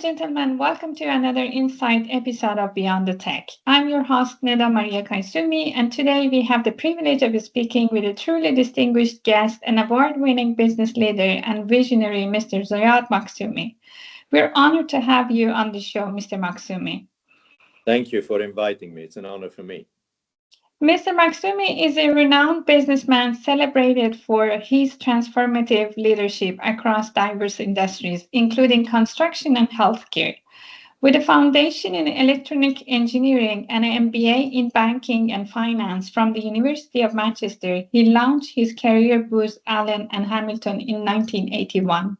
Gentlemen, welcome to another Insight episode of Beyond the Tech. I'm your host, Neda Maria Kaisumi, and today we have the privilege of speaking with a truly distinguished guest and award winning business leader and visionary, Mr. Ziad Makhzoumi. We're honored to have you on the show, Mr. Makhzoumi. Thank you for inviting me. It's an honor for me. Mr. Makhzoumi is a renowned businessman celebrated for his transformative leadership across diverse industries, including construction and healthcare. With a foundation in electronic engineering and an MBA in banking and finance from the University of Manchester, he launched his career Booz Allen and Hamilton in 1981.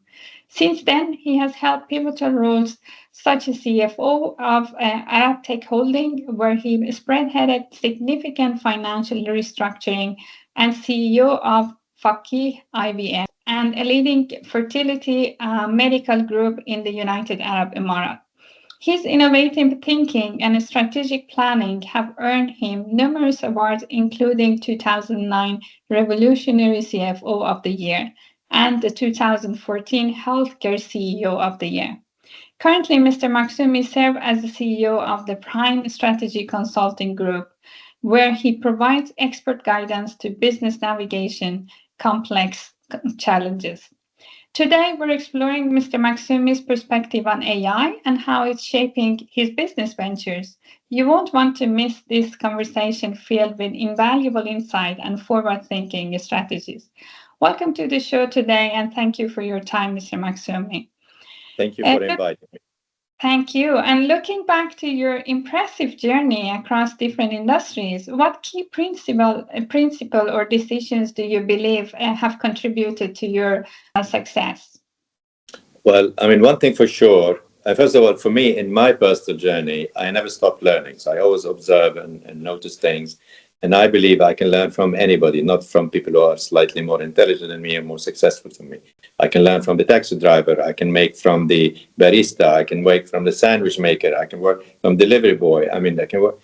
Since then, he has held pivotal roles such as CFO of Arab Tech Holding, where he spearheaded significant financial restructuring, and CEO of Fakih IVF, and a leading fertility medical group in the United Arab Emirates. His innovative thinking and strategic planning have earned him numerous awards, including 2009 Revolutionary CFO of the Year and the 2014 Healthcare CEO of the Year. Currently, Mr. Makhzoumi serves as the CEO of the Prime Strategy Consulting Group, where he provides expert guidance to business navigation complex challenges. Today, we're exploring Mr. Makhzoumi's perspective on AI and how it's shaping his business ventures. You won't want to miss this conversation filled with invaluable insight and forward thinking strategies. Welcome to the show today, and thank you for your time, Mr. Makhzoumi. Thank you for inviting me. Thank you. And looking back to your impressive journey across different industries, what key principle or decisions do you believe have contributed to your success? Well, one thing for sure, first of all, for me, in my personal journey, I never stopped learning. So I always observe and notice things. And I believe I can learn from anybody, not from people who are slightly more intelligent than me and more successful than me. I can learn from the taxi driver. I can make from the barista. I can work from the sandwich maker. I can work from delivery boy. I can work.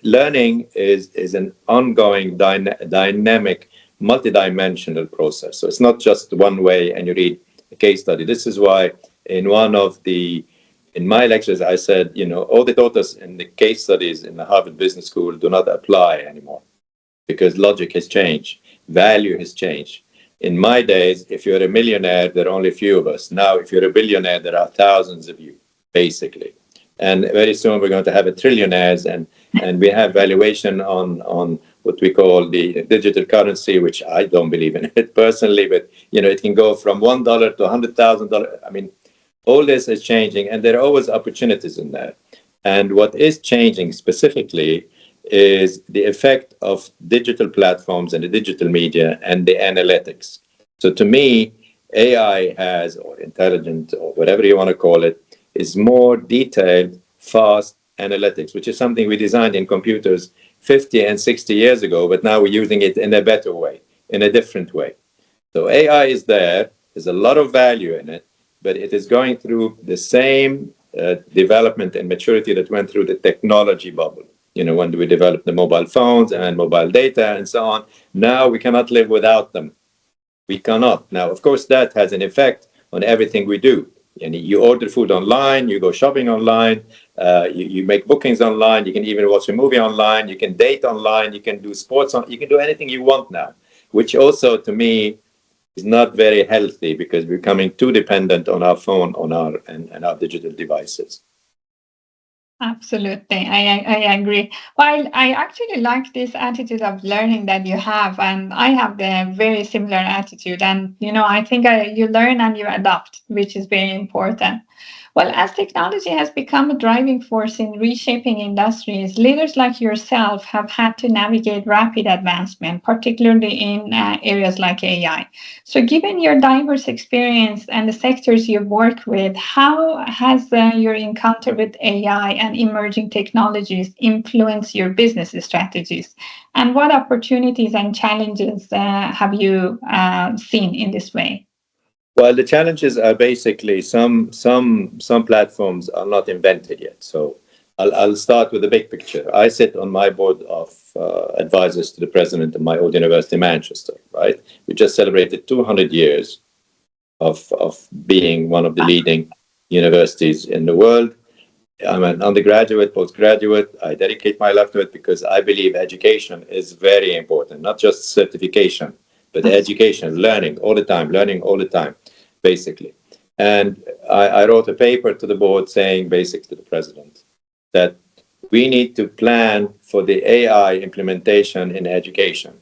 Learning is an ongoing, dynamic, multidimensional process. So it's not just one way and you read a case study. This is why in my lectures, I said, all the taught us in the case studies in the Harvard Business School do not apply anymore because logic has changed, value has changed. In my days, if you're a millionaire, there are only a few of us. Now, if you're a billionaire, there are thousands of you, basically. And very soon we're going to have a trillionaires, and we have valuation on what we call the digital currency, which I don't believe in it personally, but it can go from $1 to $100,000. All this is changing, and there are always opportunities in there. And what is changing specifically is the effect of digital platforms and the digital media and the analytics. So to me, AI has, or intelligent, or whatever you want to call it, is more detailed, fast analytics, which is something we designed in computers 50 and 60 years ago, but now we're using it in a better way, in a different way. So AI is there. There's a lot of value in it, but it is going through the same development and maturity that went through the technology bubble. When we developed the mobile phones and mobile data and so on, now we cannot live without them. We cannot. Now, of course, that has an effect on everything we do. And you order food online, you go shopping online, you make bookings online, you can even watch a movie online, you can date online, you can do sports you can do anything you want now, which also, to me, is not very healthy because we're becoming too dependent on our phone, on our digital devices. Absolutely, I agree. Well, I actually like this attitude of learning that you have, and I have the very similar attitude. And I think you learn and you adapt, which is very important. Well, as technology has become a driving force in reshaping industries, leaders like yourself have had to navigate rapid advancement, particularly in areas like AI. So, given your diverse experience and the sectors you've worked with, how has your encounter with AI and emerging technologies influenced your business strategies? And what opportunities and challenges have you seen in this way? Well, the challenges are basically some platforms are not invented yet. So I'll start with the big picture. I sit on my board of advisors to the president of my old university, Manchester. Right, we just celebrated 200 years of being one of the leading universities in the world. I'm an undergraduate, postgraduate. I dedicate my life to it because I believe education is very important, not just certification, but education, learning all the time, basically. And I wrote a paper to the board saying, basically to the president, that we need to plan for the AI implementation in education.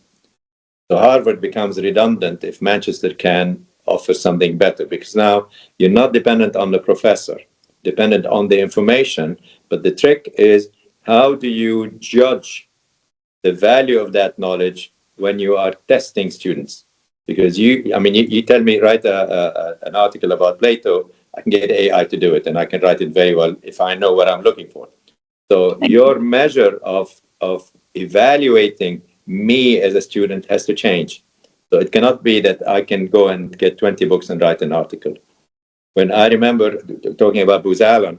So Harvard becomes redundant if Manchester can offer something better, because now you're not dependent on the professor, dependent on the information. But the trick is, how do you judge the value of that knowledge when you are testing students? Because you tell me, write an article about Plato, I can get AI to do it, and I can write it very well if I know what I'm looking for. So your measure of evaluating me as a student has to change. So it cannot be that I can go and get 20 books and write an article. When I remember talking about Booz Allen,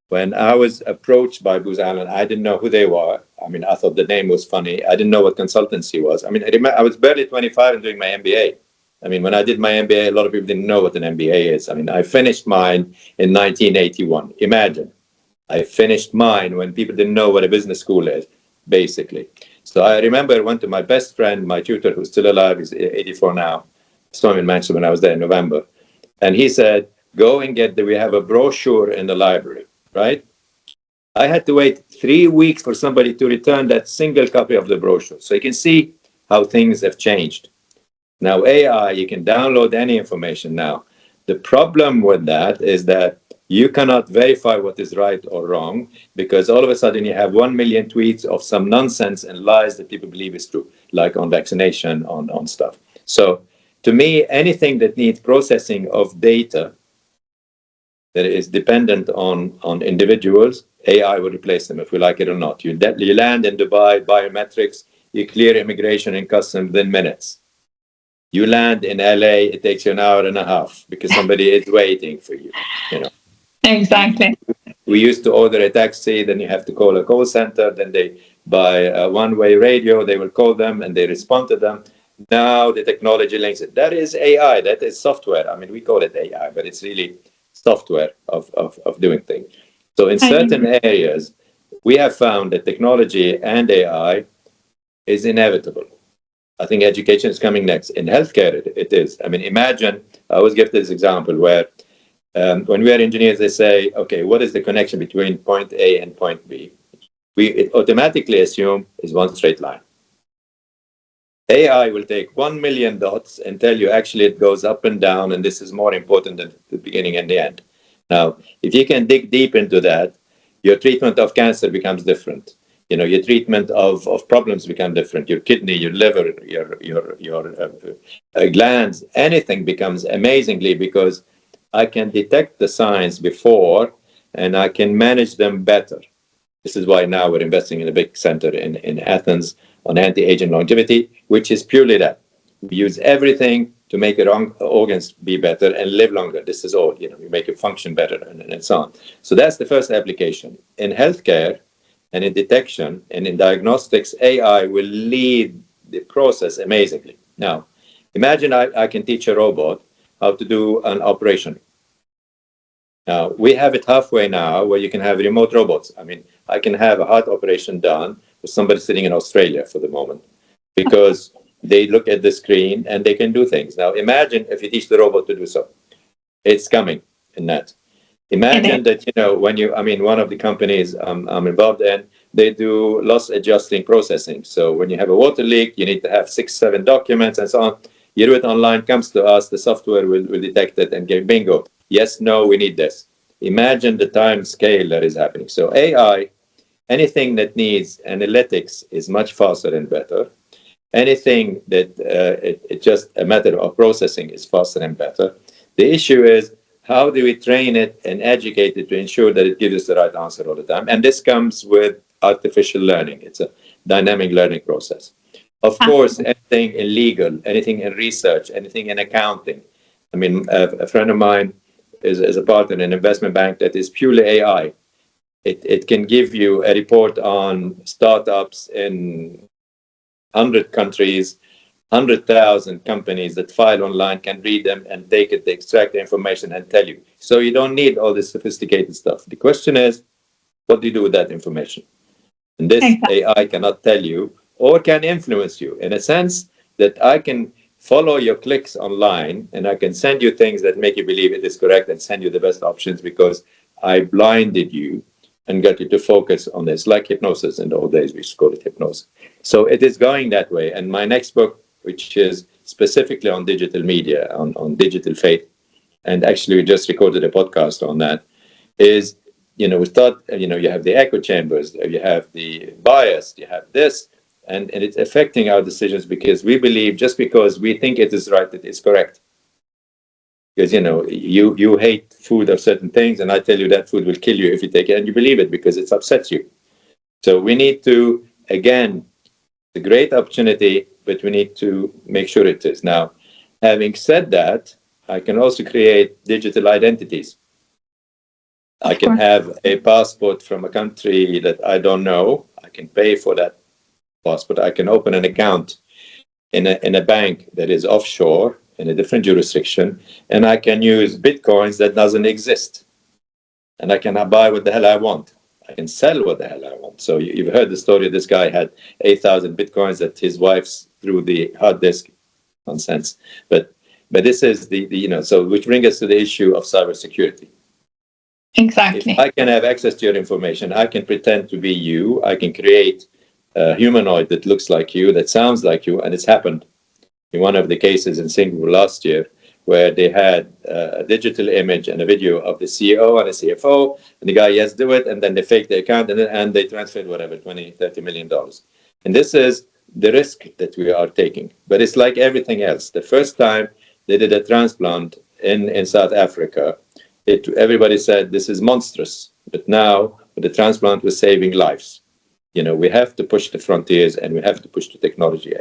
when I was approached by Booz Allen, I didn't know who they were. I mean, I thought the name was funny. I didn't know what consultancy was. I mean, I was barely 25 and doing my MBA. I mean, when I did my MBA, a lot of people didn't know what an MBA is. I mean, I finished mine in 1981. Imagine. I finished mine when people didn't know what a business school is, basically. So I remember I went to my best friend, my tutor, who's still alive, he's 84 now. I saw him in Manchester when I was there in November. And he said, go and we have a brochure in the library, right? I had to wait 3 weeks for somebody to return that single copy of the brochure. So you can see how things have changed. Now, AI, you can download any information now. The problem with that is that you cannot verify what is right or wrong, because all of a sudden you have 1 million tweets of some nonsense and lies that people believe is true, like on vaccination, on stuff. So to me, anything that needs processing of data that is dependent on individuals, AI will replace them if we like it or not. You land in Dubai, biometrics, you clear immigration and customs within minutes. You land in LA, it takes you an hour and a half because somebody is waiting for you. You know. Exactly. We used to order a taxi, then you have to call a call center, then they buy a one-way radio, they will call them and they respond to them. Now the technology links it. That is AI, that is software. I mean, we call it AI, but it's really software of doing things. So in certain areas, we have found that technology and AI is inevitable. I think education is coming next. In healthcare, it is. I mean, imagine, I always give this example where when we are engineers, they say, okay, what is the connection between point A and point B? We automatically assume is one straight line. AI will take 1 million dots and tell you actually it goes up and down, and this is more important than the beginning and the end. Now, if you can dig deep into that, your treatment of cancer becomes different. You know, your treatment of problems become different. Your kidney, your liver, your glands, anything becomes amazingly, because I can detect the signs before and I can manage them better. This is why now we're investing in a big center in Athens on anti-aging longevity, which is purely that. We use everything to make your organs be better and live longer. This is all, you know, we make it function better and so on. So that's the first application. In healthcare and in detection and in diagnostics, AI will lead the process amazingly. Now, imagine I can teach a robot how to do an operation. Now, we have it halfway now where you can have remote robots. I mean, I can have a heart operation done with somebody sitting in Australia for the moment, because they look at the screen and they can do things. Now, imagine if you teach the robot to do so. It's coming in that. Imagine that, you know, one of the companies I'm involved in, they do loss adjusting processing. So when you have a water leak, you need to have 6, 7 documents and so on. You do it online, comes to us, the software will detect it and get bingo. Yes, no, we need this. Imagine the time scale that is happening. So AI, anything that needs analytics is much faster and better. Anything that it's just a matter of processing is faster and better. The issue is, how do we train it and educate it to ensure that it gives us the right answer all the time? And this comes with artificial learning. It's a dynamic learning process. Of course, anything in legal, anything in research, anything in accounting. I mean, a friend of mine is a partner in an investment bank that is purely AI. It can give you a report on startups in 100 countries 100,000 companies that file online can read them and take it, they extract the information and tell you. So you don't need all this sophisticated stuff. The question is, what do you do with that information? And this Exactly. AI cannot tell you or can influence you in a sense that I can follow your clicks online and I can send you things that make you believe it is correct and send you the best options because I blinded you and got you to focus on this, like hypnosis in the old days, we used to call it hypnosis. So it is going that way. And my next book, which is specifically on digital media, on digital faith, and actually we just recorded a podcast on that, is, we thought, you have the echo chambers, you have the bias, you have this, and it's affecting our decisions because we believe just because we think it is right, that it's correct. Because, you hate food of certain things, and I tell you that food will kill you if you take it, and you believe it because it upsets you. So we need to, again, the great opportunity, but we need to make sure it is. Now, having said that, I can also create digital identities. I Of can course. have a passport from a country that I don't know. I can pay for that passport. I can open an account in a bank that is offshore in a different jurisdiction, and I can use bitcoins that doesn't exist. And I can buy what the hell I want. I can sell what the hell I want. So you've heard the story. This guy had 8,000 bitcoins that his wife's through the hard disk. Nonsense. But this is so which brings us to the issue of cybersecurity. If Exactly. I can have access to your information, I can pretend to be you. I can create a humanoid that looks like you, that sounds like you, and it's happened in one of the cases in Singapore last year, where they had a digital image and a video of the CEO and a CFO, and the guy, yes, do it, and then they fake the account, and they transferred whatever, $20-30 million. And this is the risk that we are taking. But it's like everything else. The first time they did a transplant in South Africa, everybody said this is monstrous. But now the transplant was saving lives. We have to push the frontiers and we have to push the technology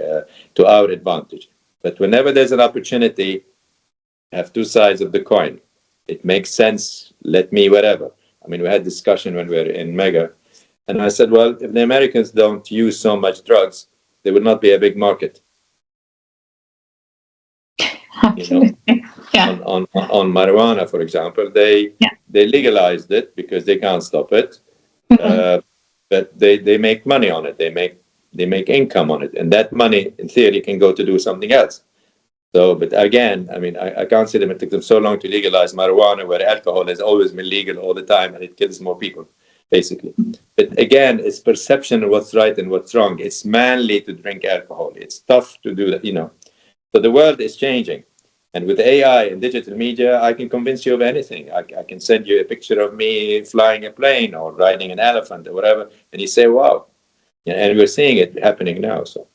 to our advantage. But whenever there's an opportunity, have two sides of the coin. It makes sense. Let me whatever. I mean, we had discussion when we were in Mega, and I said, well, if the Americans don't use so much drugs, there would not be a big market. Absolutely. Yeah. On marijuana, for example, they legalized it because they can't stop it, Mm-hmm. but they make money on it. They make income on it, and that money, in theory, can go to do something else. So, but again, I mean, I can't see them. It took them so long to legalize marijuana, where alcohol has always been legal all the time, and it kills more people, basically. But again, it's perception of what's right and what's wrong. It's manly to drink alcohol. It's tough to do that, So the world is changing. And with AI and digital media, I can convince you of anything. I can send you a picture of me flying a plane or riding an elephant or whatever, and you say, wow. And we're seeing it happening now. So.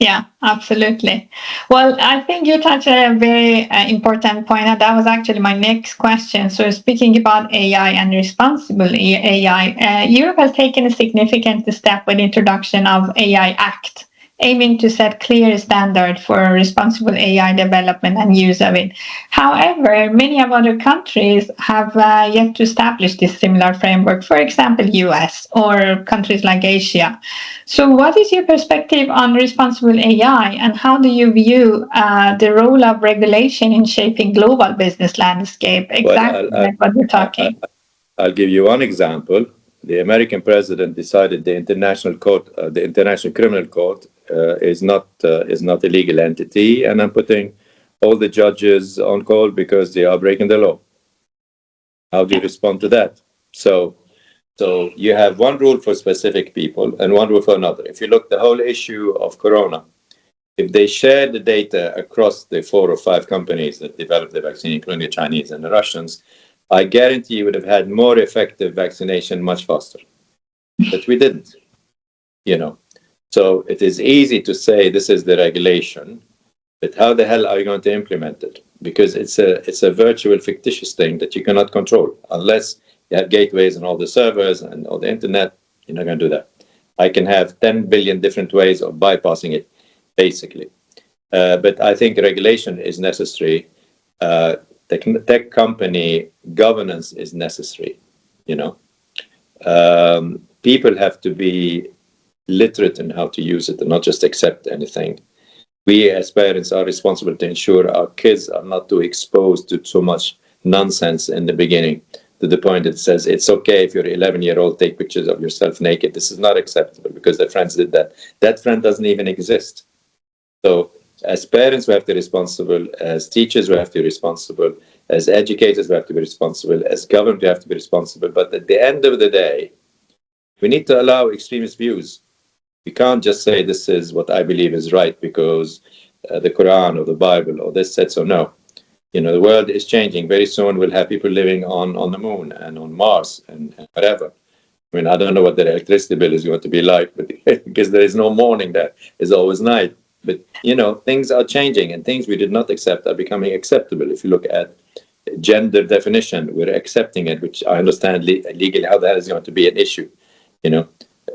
Yeah, absolutely. Well, I think you touched a very important point, and that was actually my next question. So, speaking about AI and responsible AI, Europe has taken a significant step with the introduction of AI Act, aiming to set clear standards for responsible AI development and use of it. However, many of other countries have yet to establish this similar framework. For example, US or countries like Asia. So, what is your perspective on responsible AI, and how do you view the role of regulation in shaping global business landscape? Exactly Well, like what we're talking. I'll give you one example. The American president decided the international court, the International Criminal Court, is not a legal entity, and I'm putting all the judges on call because they are breaking the law. How do you respond to that? So you have one rule for specific people and one rule for another. If you look the whole issue of Corona, if they share the data across the 4 or 5 companies that developed the vaccine, including the Chinese and the Russians, I guarantee you would have had more effective vaccination much faster. But we didn't. So it is easy to say this is the regulation, but how the hell are you going to implement it? Because it's a virtual fictitious thing that you cannot control unless you have gateways and all the servers and all the internet. You're not going to do that. I can have 10 billion different ways of bypassing it, basically. But I think regulation is necessary. Tech company governance is necessary. People have to be literate in how to use it and not just accept anything. We as parents are responsible to ensure our kids are not too exposed to so much nonsense in the beginning, to the point that says it's okay if your 11-year-old take pictures of yourself naked. This is not acceptable because their friends did that. That friend doesn't even exist. So as parents, we have to be responsible. As teachers, we have to be responsible. As educators, we have to be responsible. As government, we have to be responsible. But at the end of the day, we need to allow extremist views. We can't just say this is what I believe is right because the Quran or the Bible or this said so. No. The world is changing. Very soon we'll have people living on the moon and on Mars and whatever. I mean, I don't know what their electricity bill is going to be like, but because there is no morning there, it's always night. But, things are changing and things we did not accept are becoming acceptable. If you look at gender definition, we're accepting it, which I understand legally how that is going to be an issue.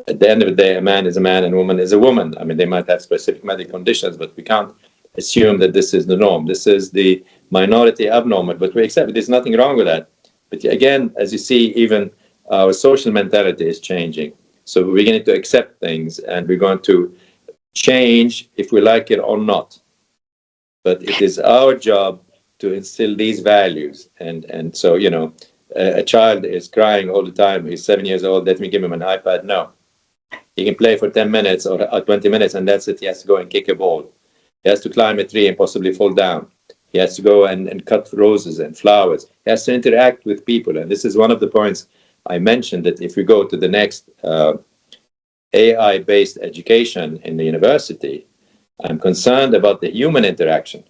At the end of the day, a man is a man and a woman is a woman. I mean, they might have specific medical conditions, but we can't assume that this is the norm. This is the minority abnormal, but we accept it. There's nothing wrong with that. But again, as you see, even our social mentality is changing. So we're beginning to accept things and we're going to change if we like it or not. But it is our job to instill these values. And so, a child is crying all the time. He's 7 years old. Let me give him an iPad. No. He can play for 10 minutes or 20 minutes and that's it. He has to go and kick a ball. He has to climb a tree and possibly fall down. He has to go and cut roses and flowers. He has to interact with people. And this is one of the points I mentioned, that if we go to the next AI-based education in the university, I'm concerned about the human interaction.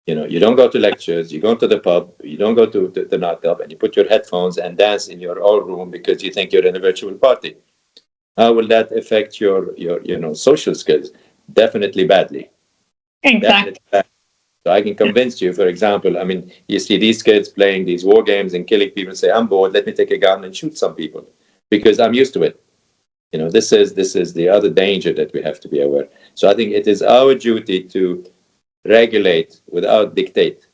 You don't go to lectures, you go to the pub, you don't go to the nightclub, and you put your headphones and dance in your own room because you think you're in a virtual party. How will that affect your social skills? Definitely badly. Exactly. Definitely badly. So I can convince you, for example, I mean, you see these kids playing these war games and killing people and say, I'm bored, let me take a gun and shoot some people because I'm used to it. This is the other danger that we have to be aware. So I think it is our duty to regulate without dictate.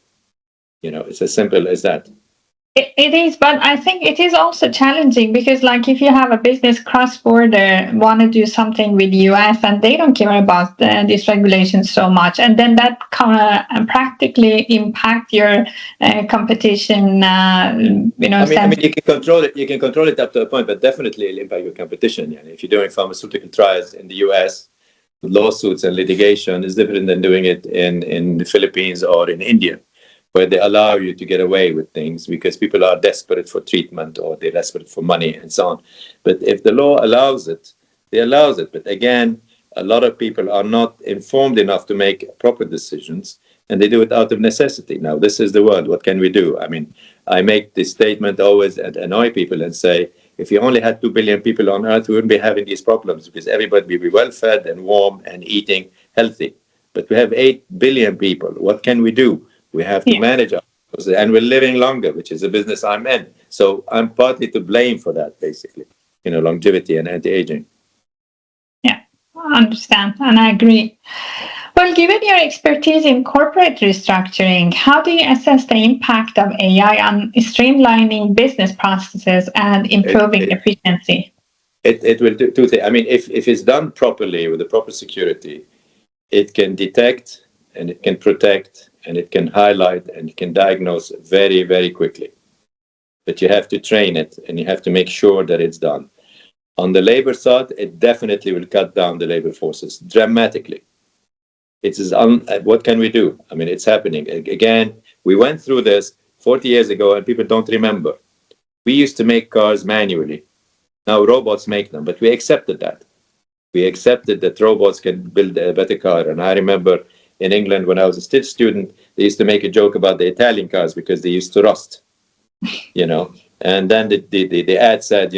It's as simple as that. It is, but I think it is also challenging because, like, if you have a business cross-border, want to do something with the US, and they don't care about these regulations so much, and then that practically impact your competition. I mean, you can control it. You can control it up to a point, but definitely it'll impact your competition. If you're doing pharmaceutical trials in the US, lawsuits and litigation is different than doing it in the Philippines or in India, where they allow you to get away with things because people are desperate for treatment or they're desperate for money and so on. But if the law allows it, they allows it. But again, a lot of people are not informed enough to make proper decisions, and they do it out of necessity. Now, this is the world. What can we do? I mean, I make this statement always and annoy people and say, if you only had 2 billion people on Earth, we wouldn't be having these problems because everybody would be well fed and warm and eating healthy. But we have 8 billion people. What can we do? We have to manage ourselves, and we're living longer, which is a business I'm in. So I'm partly to blame for that, basically, longevity and anti-aging. Yeah, I understand, and I agree. Well, given your expertise in corporate restructuring, how do you assess the impact of AI on streamlining business processes and improving efficiency? It will do two things. I mean, if it's done properly with the proper security, it can detect and it can protect and it can highlight and it can diagnose very, very quickly. But you have to train it and you have to make sure that it's done. On the labor side, it definitely will cut down the labor forces dramatically. What can we do? I mean, it's happening. Again, we went through this 40 years ago and people don't remember. We used to make cars manually. Now robots make them, but we accepted that. We accepted that robots can build a better car. And I remember in England, when I was a still student, they used to make a joke about the Italian cars because they used to rust, And then the ad said,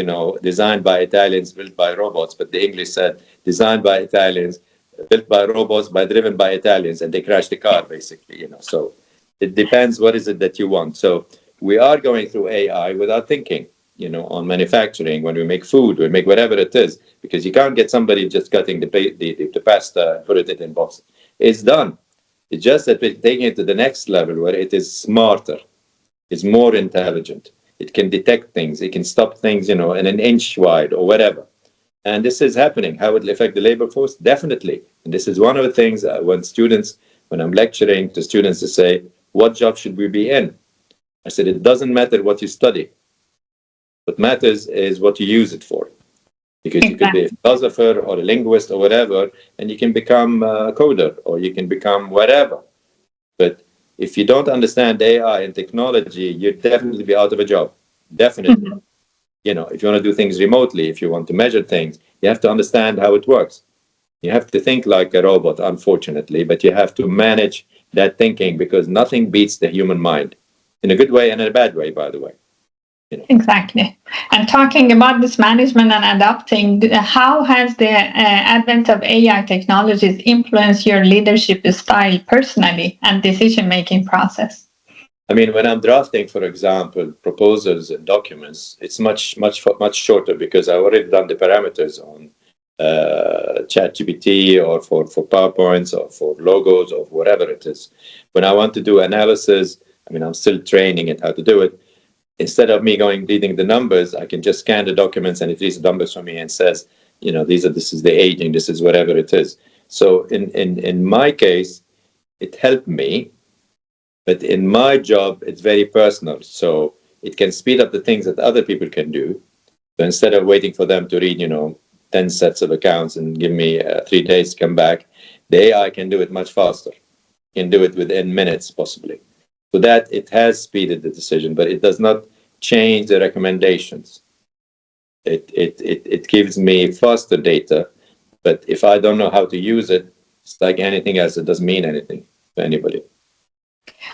designed by Italians, built by robots. But the English said, designed by Italians, built by robots, driven by Italians. And they crashed the car, basically, So it depends what is it that you want. So we are going through AI without thinking. On manufacturing, when we make food, we make whatever it is, because you can't get somebody just cutting the pasta and put it in box. It's done. It's just that we're taking it to the next level where it is smarter, it's more intelligent. It can detect things. It can stop things, in an inch wide or whatever. And this is happening. How it will affect the labor force? Definitely. And this is one of the things when I'm lecturing to students to say, what job should we be in? I said, it doesn't matter what you study. What matters is what you use it for. Because you could be a Exactly. philosopher or a linguist or whatever, and you can become a coder or you can become whatever. But if you don't understand AI and technology, you'd definitely be out of a job. Definitely. Mhm. If you want to do things remotely, if you want to measure things, you have to understand how it works. You have to think like a robot, unfortunately, but you have to manage that thinking because nothing beats the human mind in a good way and in a bad way, by the way. Exactly. And talking about this management and adapting, how has the advent of AI technologies influenced your leadership style personally and decision making process? I mean, when I'm drafting, for example, proposals and documents, it's much shorter because I've already done the parameters on ChatGPT or for PowerPoints or for logos or whatever it is. When I want to do analysis, I mean, I'm still training it how to do it. Instead of me going reading the numbers, I can just scan the documents and it reads the numbers for me and says, this is the aging, this is whatever it is. So in my case, it helped me, but in my job, it's very personal. So it can speed up the things that other people can do. So instead of waiting for them to read, 10 sets of accounts and give me 3 days to come back, the AI can do it much faster, can do it within minutes, possibly. So that it has speeded the decision, but it does not change the recommendations. It gives me faster data, but if I don't know how to use it, it's like anything else. It doesn't mean anything to anybody.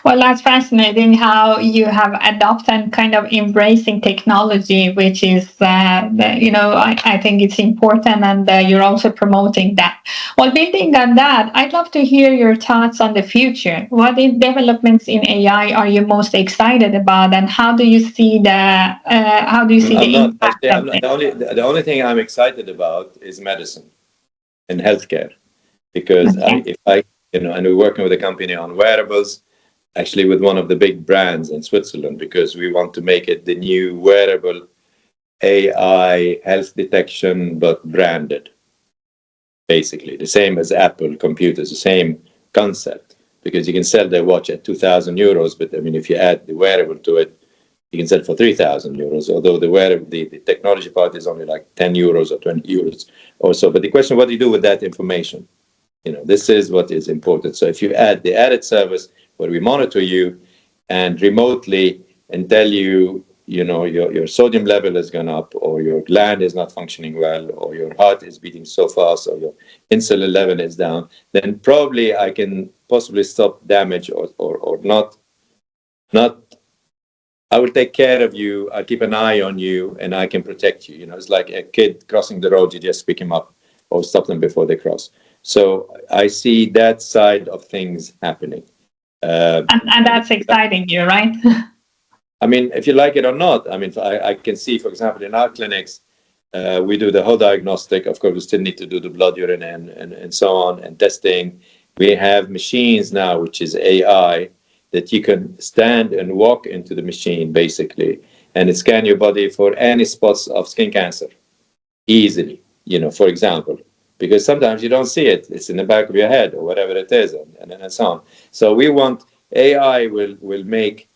Well, that's fascinating how you have adopted and kind of embracing technology, which is, I think it's important, and you're also promoting that. Well, building on that, I'd love to hear your thoughts on the future. What developments in AI are you most excited about, and how do you see I'm the not impact actually. I'm of not, it? the only thing I'm excited about is medicine and healthcare because Okay. and we're working with a company on wearables, actually with one of the big brands in Switzerland because we want to make it the new wearable AI health detection, but branded. Basically, the same as Apple computers, the same concept. Because you can sell their watch at 2,000 euros, but I mean, if you add the wearable to it, you can sell it for 3,000 euros. Although the technology part is only like 10 euros or 20 euros or so. But the question, what do you do with that information? This is what is important. So if you add the added service where we monitor you and remotely and tell you, your sodium level has gone up or your gland is not functioning well or your heart is beating so fast or your insulin level is down, then probably I can possibly stop damage or not. I will take care of you. I'll keep an eye on you and I can protect you. It's like a kid crossing the road. You just pick him up or stop them before they cross. So I see that side of things happening. And And that's exciting you, right? I mean, if you like it or not, I mean, I can see, for example, in our clinics, we do the whole diagnostic. Of course, we still need to do the blood, urine, and so on, and testing. We have machines now, which is AI, that you can stand and walk into the machine, basically, and it scan your body for any spots of skin cancer easily, for example, because sometimes you don't see it. It's in the back of your head or whatever it is, and so on. So we want AI will make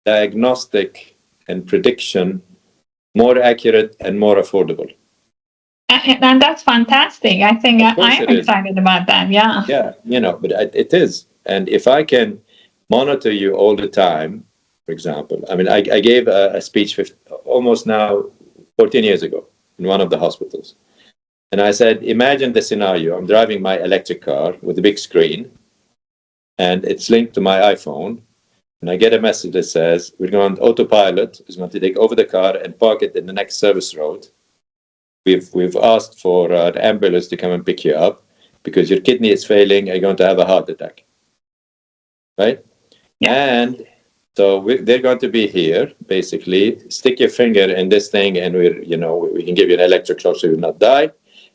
diagnostic and prediction more accurate and more affordable. And that's fantastic. I think Of course I'm it is. excited about that. Yeah. Yeah, but it is. And if I can monitor you all the time, for example, I mean, I gave a speech almost now 14 years ago in one of the hospitals. And I said, imagine the scenario. I'm driving my electric car with a big screen and it's linked to my iPhone. And I get a message that says, we're going to autopilot, is going to take over the car and park it in the next service road. We've asked for an ambulance to come and pick you up because your kidney is failing and you're going to have a heart attack. Right? Yeah. And so they're going to be here, basically. Stick your finger in this thing and we can give you an electric shock so you will not die.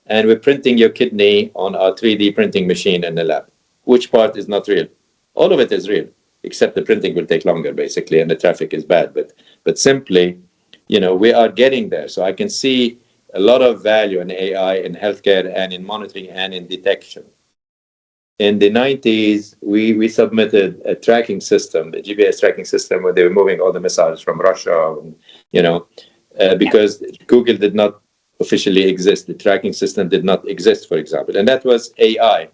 And we're printing your kidney on our 3D printing machine in the lab. Which part is not real? All of it is real, except the printing will take longer, basically, and the traffic is bad. But simply, we are getting there. So I can see a lot of value in AI in healthcare and in monitoring and in detection. In the 90s, we submitted a tracking system, the GPS tracking system, where they were moving all the missiles from Russia, and, because Google did not officially exist. The tracking system did not exist, for example. And that was AI.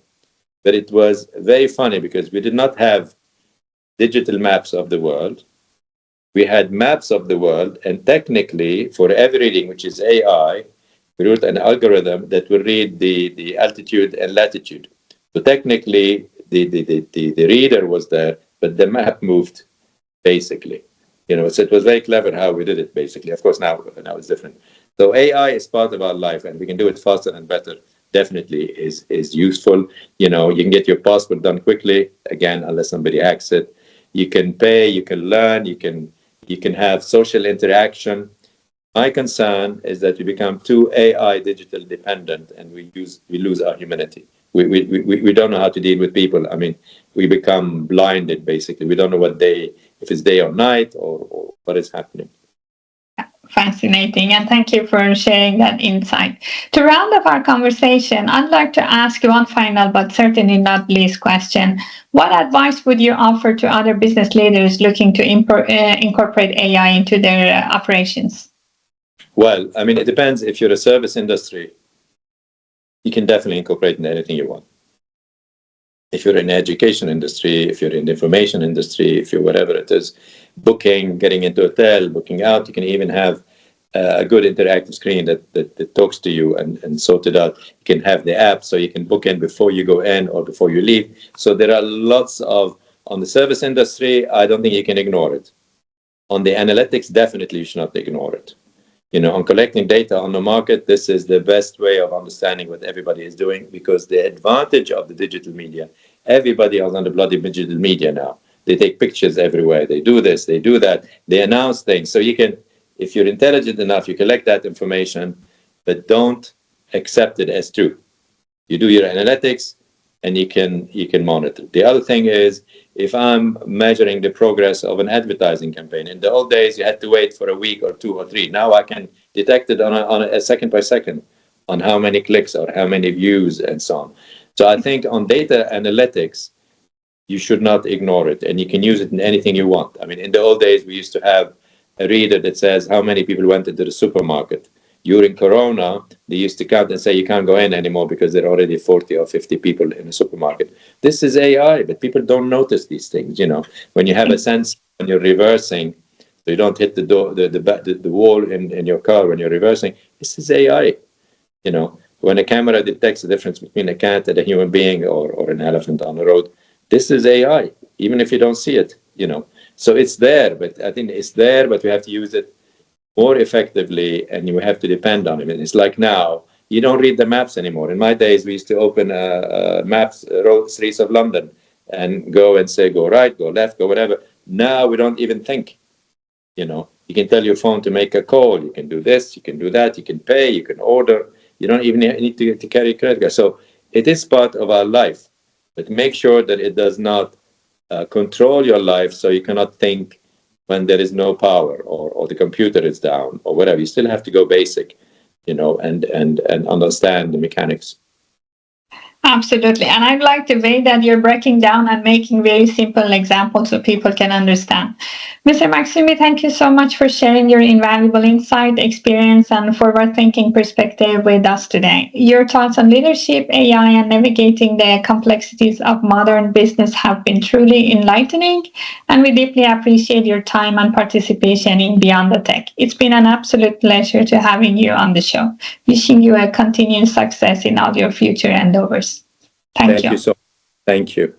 But it was very funny because we did not have digital maps of the world. We had maps of the world, and technically, for every reading, which is AI, we wrote an algorithm that will read the altitude and latitude. So technically, the reader was there, but the map moved, basically. So it was very clever how we did it, basically. Of course, now it's different. So AI is part of our life, and we can do it faster and better. Definitely is useful. You can get your passport done quickly, again, unless somebody hacks it. You can pay, you can learn, you can have social interaction. My concern is that we become too AI digital dependent, and we lose our humanity. We don't know how to deal with people. I mean, we become blinded, basically. We don't know if it's day or night or what is happening. Fascinating, and thank you for sharing that insight. To round up our conversation, I'd like to ask you one final but certainly not least question. What advice would you offer to other business leaders looking to incorporate AI into their operations? Well, I mean, it depends. If you're a service industry, you can definitely incorporate in anything you want. If you're in the education industry, if you're in the information industry, if you're whatever it is, booking, getting into a hotel, booking out, you can even have a good interactive screen that talks to you and sort it out. You can have the app so you can book in before you go in or before you leave. So there are lots on the service industry, I don't think you can ignore it. On the analytics, definitely you should not ignore it. On collecting data on the market, this is the best way of understanding what everybody is doing, because the advantage of the digital media, everybody is on the bloody digital media now. They take pictures everywhere. They do this, they do that. They announce things. So you can, if you're intelligent enough, you collect that information, but don't accept it as true. You do your analytics, and you can monitor. The other thing is, if I'm measuring the progress of an advertising campaign, in the old days you had to wait for a week or 2 or 3. Now I can detect it on a second by second, on how many clicks or how many views and so on. So I think on data analytics, you should not ignore it, and you can use it in anything you want. I mean, in the old days we used to have a reader that says how many people went into the supermarket. During Corona, they used to count and say you can't go in anymore because there are already 40 or 50 people in a supermarket. This is AI, but people don't notice these things. When you have a sense when you're reversing, so you don't hit the door, the wall in your car when you're reversing. This is AI. When a camera detects the difference between a cat and a human being or an elephant on the road, this is AI, even if you don't see it. So it's there, but I think it's there, but we have to use it more effectively, and you have to depend on it. And it's like now, you don't read the maps anymore. In my days, we used to open maps, road streets of London, and go and say, go right, go left, go whatever. Now we don't even think. You can tell your phone to make a call. You can do this, you can do that, you can pay, you can order. You don't even need to carry a credit card. So it is part of our life, but make sure that it does not control your life, so you cannot think when there is no power or the computer is down or whatever. You still have to go basic, and understand the mechanics. Absolutely. And I'd like the way that you're breaking down and making very simple examples so people can understand. Mr. Makhzoumi, thank you so much for sharing your invaluable insight, experience, and forward-thinking perspective with us today. Your thoughts on leadership, AI, and navigating the complexities of modern business have been truly enlightening, and we deeply appreciate your time and participation in Beyond the Tech. It's been an absolute pleasure to having you on the show. Wishing you a continued success in all your future endeavors. Thank you. Thank you.